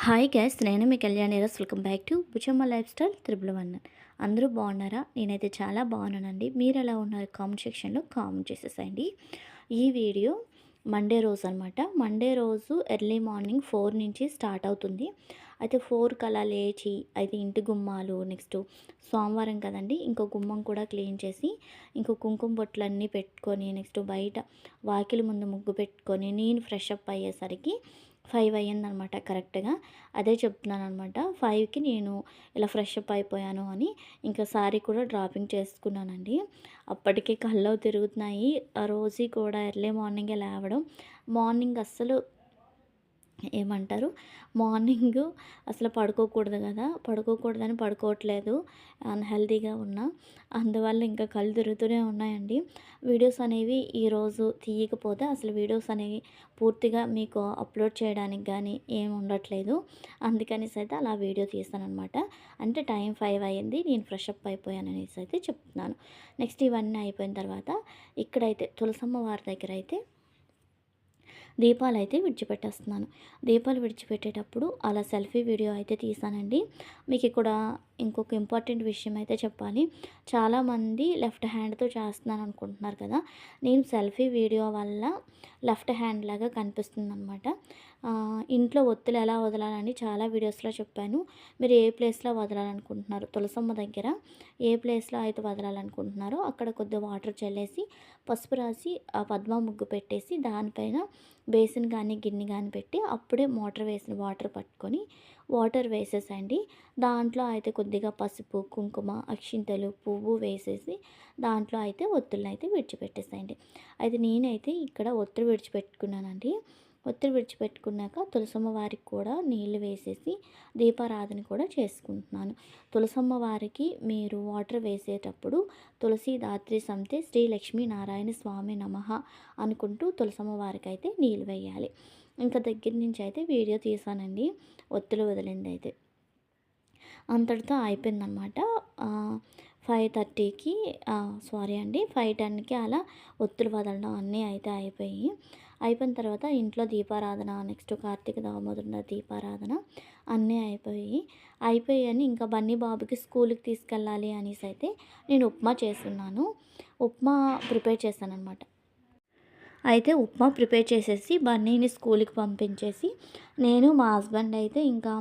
Hi guys, నేను మీ Kalyani Raj. Welcome back to Buchamma lifestyle triple 1. అందరూ బాగున్నారా? నేనైతే చాలా బాగున్నానండి. మీరు ఎలా ఉన్నారు? కామెంట్ సెక్షన్లో కామెంట్ చేసేసేయండి. ఈ వీడియో మండే రోజు అనమాట. మండే రోజు ఎర్లీ మార్నింగ్ 4 నుంచి స్టార్ట్ అవుతుంది. అయితే 4కి అలా లేచి అయితే ఇంటి గుమ్మాలు, నెక్స్ట్ సోమవారం కదండి, ఇంకో గుమ్మం కూడా క్లీన్ చేసి ఇంకో కుంకుమ బొట్లన్నీ పెట్టుకొని, నెక్స్ట్ బయట వాకిలి ముందు ముగ్గు పెట్టుకొని నేను ఫ్రెష్ అప్ అయ్యేసరికి 5 అయ్యిందనమాట కరెక్ట్గా. అదే చెప్తున్నాను అనమాట. 5కి నేను ఇలా ఫ్రెష్ అప్ అయిపోయాను అని ఇంకా సారీ కూడా డ్రాపింగ్ చేసుకున్నానండి. అప్పటికే కళ్ళు తిరుగుతున్నాయి. ఆ రోజు కూడా ఎర్లీ మార్నింగే లేవడం, మార్నింగ్ అస్సలు ఏమంటారు, మార్నింగు అసలు పడుకోకూడదు కదా, పడుకోకూడదని పడుకోవట్లేదు, అన్‌హెల్తీగా ఉన్నా. అందువల్ల ఇంకా కళ్ళు తిరుగుతూనే ఉన్నాయండి. వీడియోస్ అనేవి ఈరోజు తీయకపోతే అసలు వీడియోస్ అనేవి పూర్తిగా మీకు అప్లోడ్ చేయడానికి కానీ ఏమి ఉండట్లేదు. అందుకనేసి అయితే అలా వీడియో తీస్తాననమాట. అంటే టైం 5 అయ్యింది, నేను ఫ్రెష్ అప్ అయిపోయాను అనేసి అయితే చెప్తున్నాను. నెక్స్ట్ ఇవన్నీ అయిపోయిన తర్వాత ఇక్కడైతే తులసమ్మ వారి దగ్గర అయితే దీపాలైతే విడిచిపెట్టేస్తున్నాను. దీపాలు విడిచిపెట్టేటప్పుడు అలా సెల్ఫీ వీడియో అయితే తీసానండి. మీకు ఇక్కడ ఇంకొక ఇంపార్టెంట్ విషయం అయితే చెప్పాలి. చాలామంది లెఫ్ట్ హ్యాండ్తో చేస్తున్నాను అనుకుంటున్నారు కదా. నేను సెల్ఫీ వీడియో వల్ల లెఫ్ట్ హ్యాండ్ లాగా కనిపిస్తుందనమాట. ఇంట్లో ఒత్తులు ఎలా వదలాలని చాలా వీడియోస్లో చెప్పాను. మీరు ఏ ప్లేస్లో వదలాలనుకుంటున్నారు, తులసమ్మ దగ్గర ఏ ప్లేస్లో అయితే వదలాలనుకుంటున్నారో అక్కడ కొద్దిగా వాటర్ చల్లేసి పసుపు రాసి ఆ పద్మ ముగ్గు పెట్టేసి దానిపైన బేసిన్ కానీ గిన్నె కానీ పెట్టి అప్పుడే మోటార్ వేసిన వాటర్ పట్టుకొని వాటర్ వేసేసండి. దాంట్లో అయితే కొద్దిగా పసుపు, కుంకుమ, అక్షింతలు, పువ్వు వేసేసి దాంట్లో అయితే ఒత్తులను అయితే విడిచిపెట్టేసేయండి. అయితే నేనైతే ఇక్కడ ఒత్తులు విడిచిపెట్టుకున్నానండి. ఒత్తులు విడిచిపెట్టుకున్నాక తులసమ్మ వారికి కూడా నీళ్లు వేసేసి దీపారాధన కూడా చేసుకుంటున్నాను. తులసమ్మ వారికి మీరు వాటర్ వేసేటప్పుడు తులసి దాత్రి సంతే శ్రీ లక్ష్మీ నారాయణ స్వామి నమః అనుకుంటూ తులసమ్మ వారికి అయితే నీళ్ళు వేయాలి. ఇంకా దగ్గర నుంచి అయితే వీడియో తీసానండి, ఒత్తులు వదిలింది అయితే. అంతటితో అయిపోయిందనమాట. 5:30కి సారీ అండి 5:10కి అలా ఒత్తులు వదలడం అన్నీ అయితే అయిపోయిన తర్వాత ఇంట్లో దీపారాధన, నెక్స్ట్ కార్తీక దామోదరుల దీపారాధన అన్నీ అయిపోయాయని ఇంకా బన్నీ బాబుకి స్కూల్కి తీసుకెళ్ళాలి అనేసి అయితే నేను ఉప్మా చేస్తున్నాను. ఉప్మా ప్రిపేర్ చేశానమాట. అయితే ఉప్మా ప్రిపేర్ చేసేసి బన్నీని స్కూల్కి పంపించేసి నేను మా హస్బెండ్ అయితే ఇంకా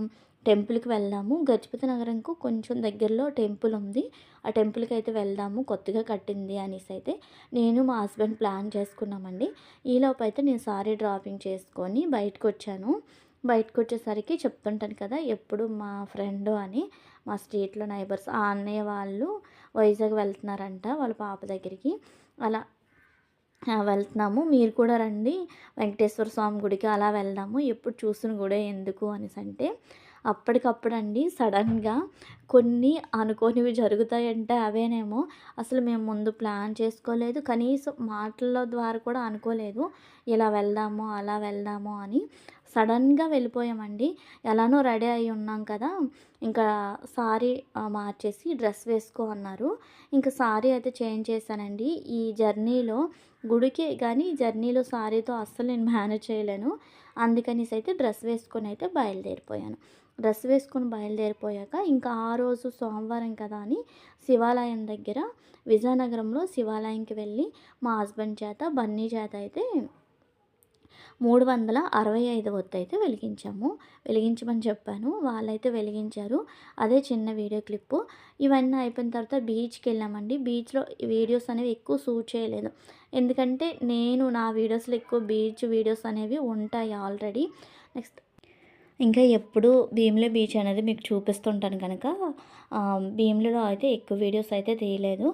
టెంపుల్కి వెళ్దాము. గజపతి నగరంకు కొంచెం దగ్గరలో టెంపుల్ ఉంది, ఆ టెంపుల్కి అయితే వెళ్దాము, కొత్తగా కట్టింది అనేసి అయితే నేను మా హస్బెండ్ ప్లాన్ చేసుకున్నామండి. ఈలోపు అయితే నేను సారీ డ్రాపింగ్ చేసుకొని బయటకు వచ్చాను. బయటకు వచ్చేసరికి చెప్తుంటాను కదా ఎప్పుడు మా ఫ్రెండ్ అని, మా స్ట్రీట్లో నైబర్స్, ఆ అన్నయ్య వాళ్ళు వైజాగ్ వెళ్తున్నారంట వాళ్ళ పాప దగ్గరికి. అలా వెళ్తున్నాము, మీరు కూడా రండి వెంకటేశ్వర స్వామి గుడికి అలా వెళ్దాము, ఎప్పుడు చూసిన గుడే ఎందుకు అనేసి అంటే అప్పటికప్పుడండి సడన్గా కొన్ని అనుకోనివి జరుగుతాయంటే అవేనేమో అసలు మేము ముందు ప్లాన్ చేసుకోలేదు, కనీసం మాటల ద్వారా కూడా అనుకోలేదు ఇలా వెళ్దాము అలా వెళ్దాము అని. సడన్గా వెళ్ళిపోయామండి. ఎలానో రెడీ అయి ఉన్నాం కదా, ఇంకా సారీ మార్చేసి డ్రెస్ వేసుకో అన్నారు. ఇంకా సారీ అయితే చేంజ్ చేశానండి. ఈ జర్నీలో గుడికి కానీ జర్నీలో సారీతో అస్సలు నేను మేనేజ్ చేయలేను. అందుకనేసి అయితే డ్రెస్ వేసుకొని అయితే బయలుదేరిపోయాను. డ్రెస్ వేసుకొని బయలుదేరిపోయాక ఇంకా ఆ రోజు సోమవారం కదా అని శివాలయం దగ్గర విజయనగరంలో శివాలయంకి వెళ్ళి మా హస్బెండ్ చేత బన్నీ చేత అయితే 365 ఒత్తు అయితే వెలిగించమని చెప్పాను. వాళ్ళైతే వెలిగించారు. అదే చిన్న వీడియో క్లిప్పు. ఇవన్నీ అయిపోయిన తర్వాత బీచ్కి వెళ్ళామండి. బీచ్లో వీడియోస్ అనేవి ఎక్కువ షూట్ చేయలేదు, ఎందుకంటే నేను నా వీడియోస్లో ఎక్కువ బీచ్ వీడియోస్ అనేవి ఉంటాయి ఆల్రెడీ. నెక్స్ట్ ఇంకా ఎప్పుడు భీమిలి బీచ్ అనేది మీకు చూపిస్తుంటాను కనుక భీమిలిలో అయితే ఎక్కువ వీడియోస్ అయితే తీయలేదు.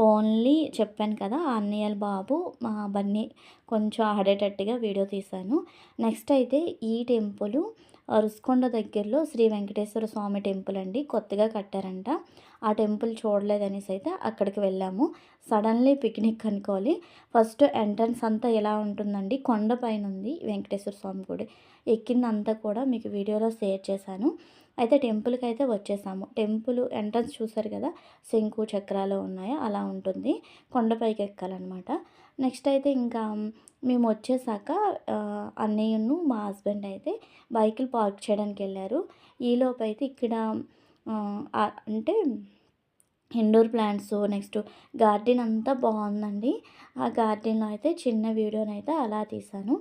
ఓన్లీ చెప్పాను కదా అన్నయ్యల బాబు మా బన్నీ కొంచెం ఆడేటట్టుగా వీడియో తీశాను. నెక్స్ట్ అయితే ఈ టెంపుల్ రుషికొండ దగ్గరలో శ్రీ వెంకటేశ్వర స్వామి టెంపుల్ అండి, కొత్తగా కట్టారంట. ఆ టెంపుల్ చూడలేదనేసి అయితే అక్కడికి వెళ్ళాము. సడన్లీ పిక్నిక్ అనుకోవాలి. ఫస్ట్ ఎంట్రన్స్ అంతా ఎలా ఉంటుందండి, కొండపైన ఉంది వెంకటేశ్వర స్వామి గుడి. ఎక్కిందంతా కూడా మీకు వీడియోలో షేర్ చేశాను. అయితే టెంపుల్కి అయితే వచ్చేసాము. టెంపుల్ ఎంట్రన్స్ చూసారు కదా, శంకు చక్రాలు ఉన్నాయో అలా ఉంటుంది. కొండపైకి ఎక్కాలన్నమాట. నెక్స్ట్ అయితే ఇంకా మేము వచ్చేసాక అన్నయ్యను మా హస్బెండ్ అయితే బైకులు పార్క్ చేయడానికి వెళ్ళారు. ఈలోపు అయితే ఇక్కడ అంటే ఇండోర్ ప్లాంట్స్ నెక్స్ట్ గార్డెన్ అంతా బాగుందండి. ఆ గార్డెన్లో అయితే చిన్న వీడియోనైతే అలా తీశాను.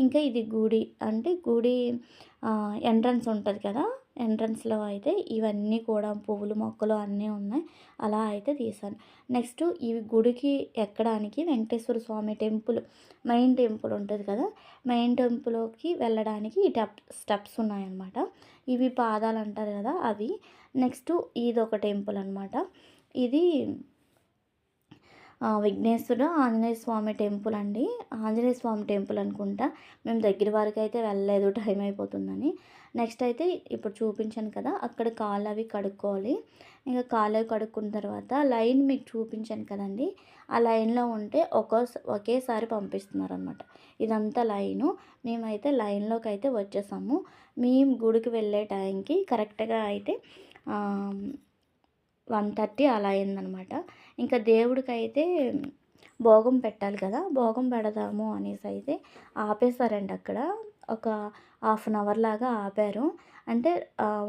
ఇంకా ఇది గుడి అంటే గుడి ఎంట్రన్స్ ఉంటుంది కదా, ఎంట్రన్స్లో అయితే ఇవన్నీ కూడా పువ్వులు మొక్కలు అన్నీ ఉన్నాయి. అలా అయితే తీశాను. నెక్స్ట్ ఈ గుడికి ఎక్కడానికి వెంకటేశ్వర స్వామి టెంపుల్ మెయిన్ టెంపుల్ ఉంటుంది కదా, మెయిన్ టెంపుల్కి వెళ్ళడానికి ఈ స్టెప్స్ ఉన్నాయన్నమాట. ఇవి పాదాలు అంటారు కదా అవి. నెక్స్ట్ ఇదొక టెంపుల్ అనమాట. ఇది విఘ్నేశ్వర ఆంజనేయ స్వామి టెంపుల్ అండి. ఆంజనేయ స్వామి టెంపుల్ అనుకుంటా. మేము దగ్గర వరకు అయితే వెళ్ళలేదు, టైం అయిపోతుందని. నెక్స్ట్ అయితే ఇప్పుడు చూపించాను కదా, అక్కడ కాళ్ళు అవి కడుక్కోవాలి. ఇంకా కాళ్ళు అవి కడుక్కున్న తర్వాత లైన్ మీకు చూపించాను కదండి, ఆ లైన్లో ఉంటే ఒకేసారి పంపిస్తున్నారనమాట. ఇదంతా లైను. మేమైతే లైన్లోకి అయితే వచ్చేసాము. మేము గుడికి వెళ్ళే టైంకి కరెక్ట్గా అయితే 1:30 అలా అయిందనమాట. ఇంకా దేవుడికైతే భోగం పెట్టాలి కదా, భోగం పెడదాము అనేసి అయితే ఆపేశారండి అక్కడ. ఒక హాఫ్ అన్ అవర్ లాగా ఆపారు. అంటే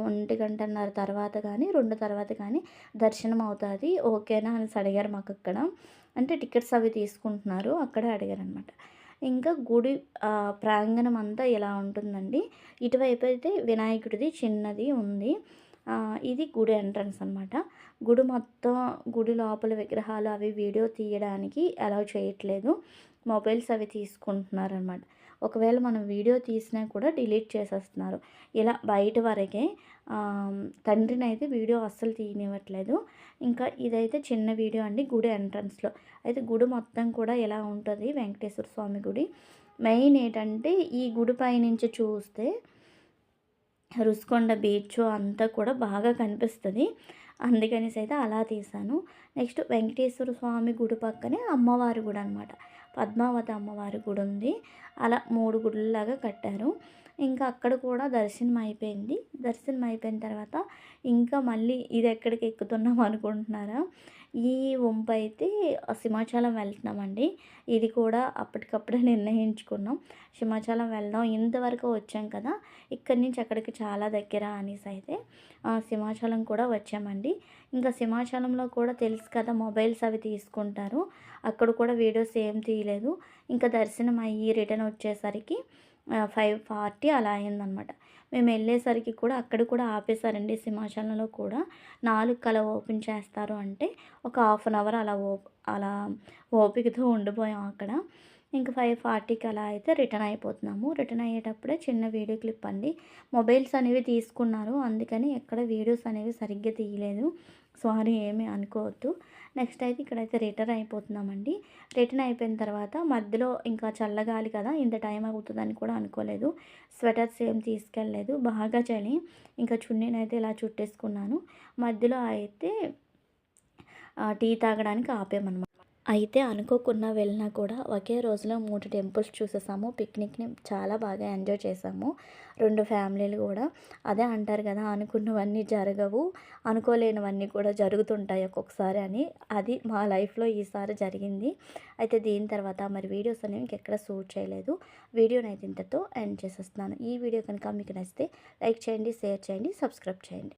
1:30 తర్వాత కానీ 2 తర్వాత కానీ దర్శనం అవుతుంది ఓకేనా అనేసి అడిగారు మాకు అక్కడ. అంటే టికెట్స్ అవి తీసుకుంటున్నారు అక్కడే అడిగారనమాట. ఇంకా గుడి ప్రాంగణం అంతా ఇలా ఉంటుందండి. ఇటువైపు అయితే వినాయకుడిది చిన్నది ఉంది. ఇది గుడి ఎంట్రన్స్ అనమాట. గుడి మొత్తం గుడి లోపల విగ్రహాలు అవి వీడియో తీయడానికి అలౌ చేయట్లేదు. మొబైల్స్ అవి తీసుకుంటున్నారనమాట. ఒకవేళ మనం వీడియో తీసినా కూడా డిలీట్ చేసేస్తున్నారు. ఇలా బయట వరకే. తండ్రిని అయితే వీడియో అస్సలు తీయనివ్వట్లేదు. ఇంకా ఇదైతే చిన్న వీడియో అండి గుడి ఎంట్రన్స్లో. అయితే గుడి మొత్తం కూడా ఎలా ఉంటుంది వెంకటేశ్వర స్వామి గుడి. మెయిన్ ఏంటంటే ఈ గుడి పైనుంచి చూస్తే రుషికొండ బీచ్ అంతా కూడా బాగా కనిపిస్తుంది. అందుకనేసి అయితే అలా తీశాను. నెక్స్ట్ వెంకటేశ్వర స్వామి గుడి పక్కనే అమ్మవారి గుడి అనమాట. పద్మావతి అమ్మవారి గుడి ఉంది. అలా 3 గుడుల్లాగా కట్టారు. ఇంకా అక్కడ కూడా దర్శనం అయిపోయింది. దర్శనం అయిపోయిన తర్వాత ఇంకా మళ్ళీ ఇది ఎక్కడికి ఎక్కుతున్నాం అనుకుంటున్నారా, ఈ వంపు అయితే సింహాచలం వెళ్తున్నామండి. ఇది కూడా అప్పటికప్పుడే నిర్ణయించుకున్నాం. సింహాచలం వెళ్దాం, ఇంతవరకు వచ్చాం కదా, ఇక్కడి నుంచి అక్కడికి చాలా దగ్గర అనేసి అయితే సింహాచలం కూడా వచ్చామండి. ఇంకా సింహాచలంలో కూడా తెలుసు కదా మొబైల్స్ అవి తీసుకుంటారు. అక్కడ కూడా వీడియోస్ ఏం తీయలేదు. ఇంకా దర్శనం అయ్యి రిటర్న్ వచ్చేసరికి 5:40 అలా అయిందనమాట. మేము వెళ్ళేసరికి కూడా అక్కడ కూడా ఆపేశారండి. సింహాచలంలో కూడా 4 కలా ఓపెన్ చేస్తారు అంటే ఒక హాఫ్ అన్ అవర్ అలా ఓపికతో ఉండిపోయాం అక్కడ. ఇంక 5:40కి అలా అయితే రిటర్న్ అయిపోతున్నాము. రిటర్న్ అయ్యేటప్పుడే చిన్న వీడియో క్లిప్ అండి. మొబైల్స్ అనేవి తీసుకున్నారు, అందుకని ఎక్కడ వీడియోస్ అనేవి సరిగ్గా తీయలేదు. సారీ, ఏమీ అనుకోవద్దు. నెక్స్ట్ అయితే ఇక్కడైతే రిటర్న్ అయిపోతున్నామండి. రిటర్న్ అయిపోయిన తర్వాత మధ్యలో ఇంకా చల్లగాలి కదా, ఇంత టైం అవుతుందని కూడా అనుకోలేదు. స్వెటర్స్ ఏం తీసుకెళ్ళలేదు, బాగా చలి. ఇంకా చున్నీనైతే ఇలా చుట్టేసుకున్నాను. మధ్యలో అయితే టీ తాగడానికి ఆపామన్నమాట. అయితే అనుకోకుండా వెళ్ళినా కూడా ఒకే రోజులో 3 టెంపుల్స్ చూసేసాము. పిక్నిక్ని చాలా బాగా ఎంజాయ్ చేసాము 2 ఫ్యామిలీలు కూడా. అదే అంటారు కదా, అనుకున్నవన్నీ జరగవు, అనుకోలేనివన్నీ కూడా జరుగుతుంటాయి ఒక్కొక్కసారి అని. అది మా లైఫ్లో ఈసారి జరిగింది. అయితే దీని తర్వాత మరి వీడియోస్ అనేవి ఇంకెక్కడ షూట్ చేయలేదు. వీడియోని అయితే ఇంతతో ఎండ్ చేసేస్తున్నాను. ఈ వీడియో కనుక మీకు నచ్చితే లైక్ చేయండి, షేర్ చేయండి, సబ్స్క్రైబ్ చేయండి.